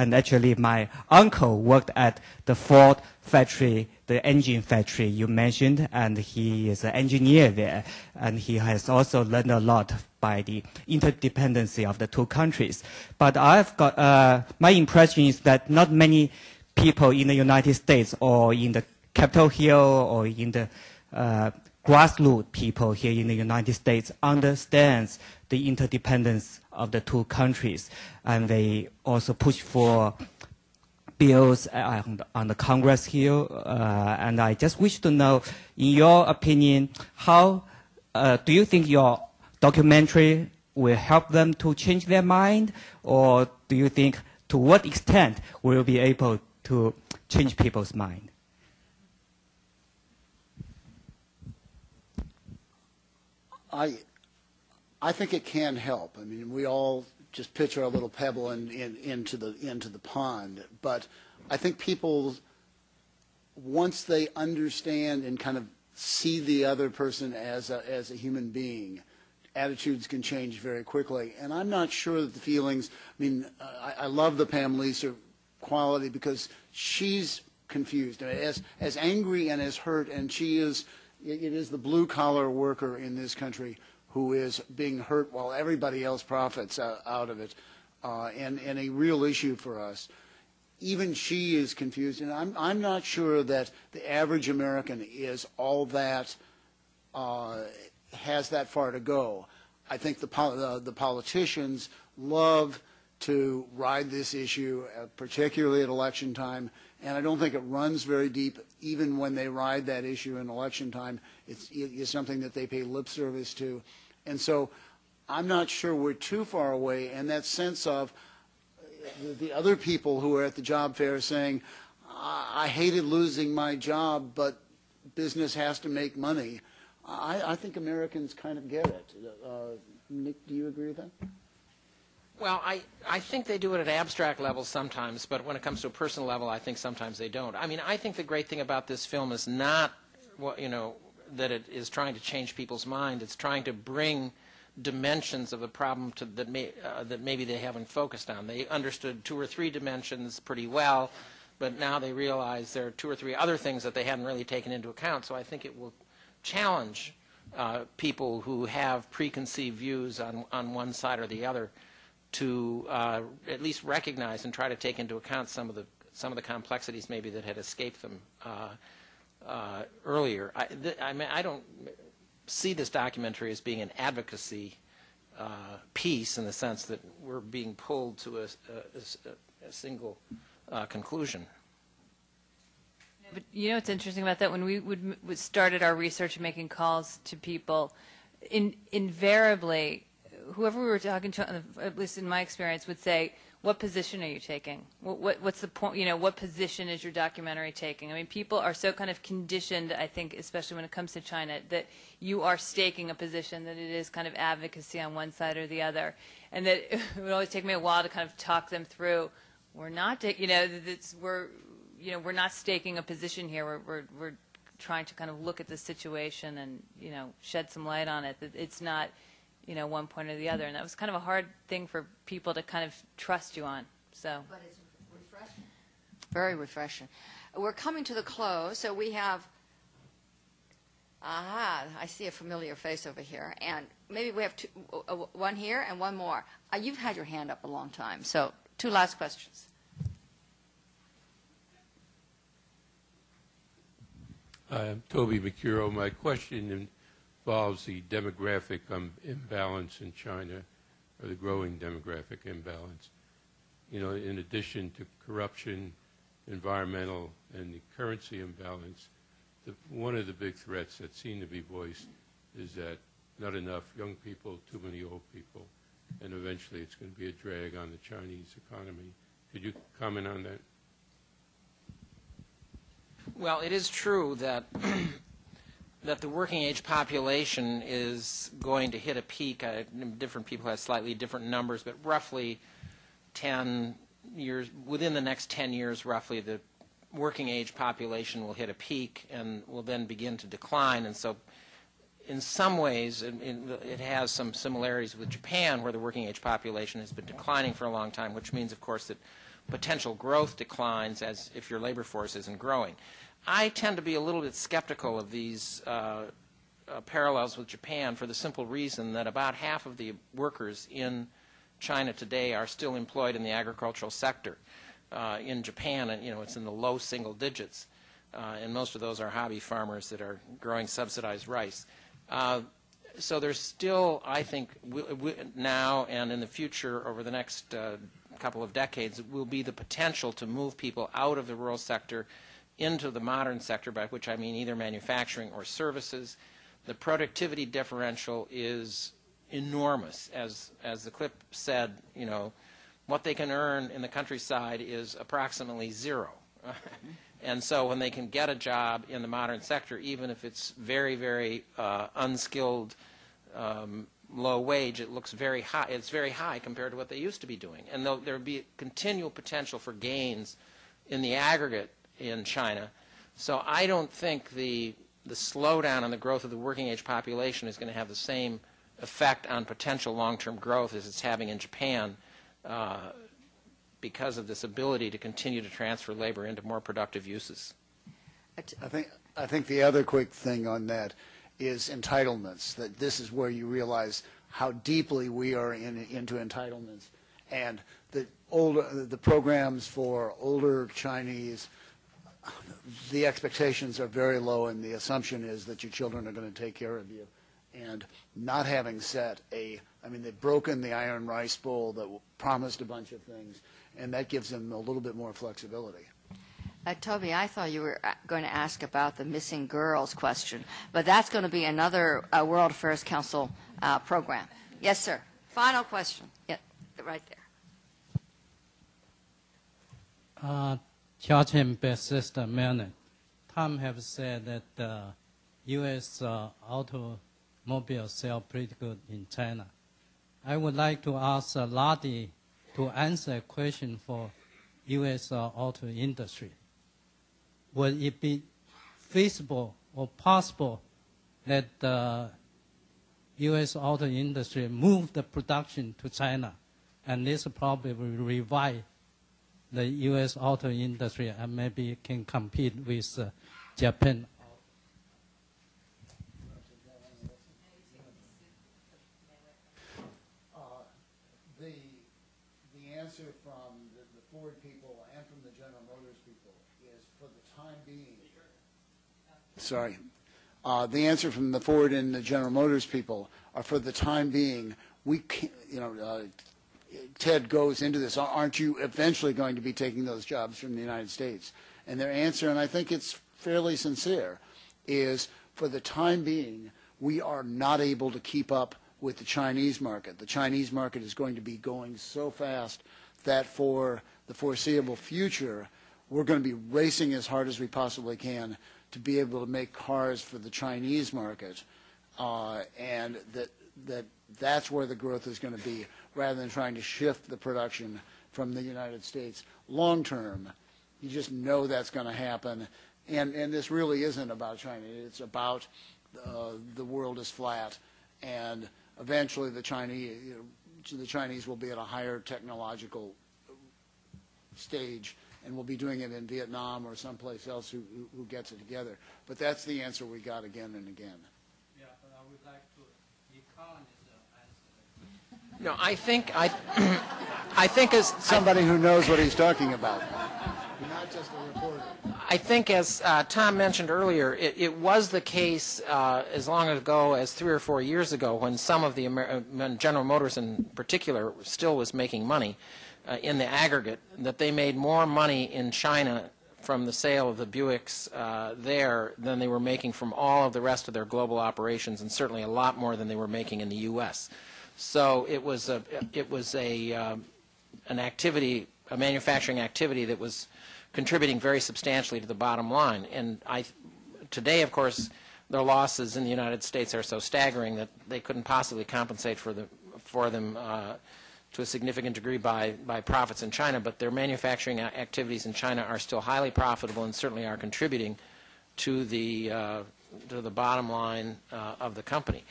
And actually, my uncle worked at the Ford factory, the engine factory you mentioned, and he is an engineer there. And he has also learned a lot by the interdependency of the two countries. But I've got, my impression is that not many people in the United States or in the Capitol Hill or in the grassroots people here in the United States understands the interdependence of the two countries. And they also push for bills on the Congress here. And I just wish to know, in your opinion, how do you think your documentary will help them to change their mind? Or do you think to what extent will be able to change people's mind? I think it can help. I mean, we all just pitch our little pebble into the pond. But I think people, once they understand and kind of see the other person as a human being, attitudes can change very quickly. And I'm not sure that the feelings, I mean, I love the Pam Lisa quality because she's confused. I mean, as angry and as hurt, and she is, it is the blue-collar worker in this country who is being hurt while everybody else profits out of it, and a real issue for us. Even she is confused, and I'm not sure that the average American is all that, has that far to go. I think the politicians love to ride this issue, particularly at election time, and I don't think it runs very deep even when they ride that issue in election time. It's something that they pay lip service to. And so I'm not sure we're too far away, and that sense of the other people who are at the job fair saying, I hated losing my job, but business has to make money. I think Americans kind of get it. Nick, do you agree with that? Well, I think they do it at abstract levels sometimes, but when it comes to a personal level, I think sometimes they don't. I mean, I think the great thing about this film is not, that it is trying to change people's mind. It's trying to bring dimensions of the problem that maybe they haven't focused on. They understood 2 or 3 dimensions pretty well, but now they realize there are 2 or 3 other things that they hadn't really taken into account. So I think it will challenge people who have preconceived views on one side or the other to at least recognize and try to take into account some of the complexities maybe that had escaped them earlier. I don't see this documentary as being an advocacy piece in the sense that we're being pulled to a single conclusion. But you know what's interesting about that? When we started our research and making calls to people, invariably, whoever we were talking to, at least in my experience, would say, what position are you taking? What's the point? What position is your documentary taking? I mean, people are so kind of conditioned, I think, especially when it comes to China, that you are staking a position, that it is kind of advocacy on one side or the other. And that it would always take me a while to kind of talk them through. We're not, we're not staking a position here. We're trying to kind of look at the situation and, shed some light on it. That it's not, one point or the other. And that was kind of a hard thing for people to kind of trust you on. So. But it's refreshing. Very refreshing. We're coming to the close, so we have, I see a familiar face over here. And maybe we have one here and one more. You've had your hand up a long time, so 2 last questions. I'm Toby McCuro. My question involves the demographic imbalance in China, or the growing demographic imbalance. In addition to corruption, environmental, and the currency imbalance, one of the big threats that seem to be voiced is that not enough young people, too many old people, and eventually it's going to be a drag on the Chinese economy. Could you comment on that? Well, it is true that that the working age population is going to hit a peak. Different people have slightly different numbers, but roughly 10 years, within the next 10 years, roughly, the working age population will hit a peak and will then begin to decline. And so in some ways, it has some similarities with Japan, where the working age population has been declining for a long time, which means, of course, that potential growth declines as if your labor force isn't growing. I tend to be a little bit skeptical of these parallels with Japan for the simple reason that about half of the workers in China today are still employed in the agricultural sector. In Japan, it's in the low single digits, and most of those are hobby farmers that are growing subsidized rice. So there's still, I think, now and in the future, over the next couple of decades, will be the potential to move people out of the rural sector into the modern sector, by which I mean either manufacturing or services. The productivity differential is enormous. As the clip said, what they can earn in the countryside is approximately zero. And so when they can get a job in the modern sector, even if it's very, very unskilled, low wage, it looks very high. It's very high compared to what they used to be doing. And there would be continual potential for gains in the aggregate in China. So I don't think the slowdown in the growth of the working age population is going to have the same effect on potential long-term growth as it's having in Japan, because of this ability to continue to transfer labor into more productive uses. I think the other quick thing on that is entitlements, that this is where you realize how deeply we are into entitlements. And the programs for older Chinese, the expectations are very low, and the assumption is that your children are going to take care of you. And not having set they've broken the iron rice bowl that promised a bunch of things, and that gives them a little bit more flexibility. Toby, I thought you were going to ask about the missing girls question, but that's going to be another World Affairs Council program. Yes, sir. Final question. Yeah, right there. Judge and Sister Melon, Tom have said that the U.S. automobile sell pretty good in China. I would like to ask Lottie to answer a question for U.S. auto industry. Would it be feasible or possible that the U.S. auto industry move the production to China, and this probably will revive the U.S. auto industry and maybe can compete with Japan? The answer from the Ford people and from the General Motors people is, for the time being. Sorry. The answer from the Ford and the General Motors people are, for the time being, we can't, Ted goes into this, aren't you eventually going to be taking those jobs from the United States? And their answer, and I think it's fairly sincere, is, for the time being, we are not able to keep up with the Chinese market. The Chinese market is going to be going so fast that for the foreseeable future, we're going to be racing as hard as we possibly can to be able to make cars for the Chinese market, and that's where the growth is going to be, rather than trying to shift the production from the United States. Long term, you just know that's going to happen, and this really isn't about China. It's about the world is flat, and eventually the Chinese will be at a higher technological stage, and we'll be doing it in Vietnam or someplace else who gets it together. But that's the answer we got again and again. Yeah, but I would like to economists answer. No, I think as somebody who knows what he's talking about, not just a reporter. I think, as Tom mentioned earlier, it was the case as long ago as 3 or 4 years ago, when some of the when General Motors in particular still was making money in the aggregate, that they made more money in China from the sale of the Buicks there than they were making from all of the rest of their global operations, and certainly a lot more than they were making in the U.S. So it was an activity, a manufacturing activity that was contributing very substantially to the bottom line. And today, of course, their losses in the United States are so staggering that they couldn't possibly compensate for them to a significant degree by profits in China. But their manufacturing activities in China are still highly profitable and certainly are contributing to the bottom line of the company.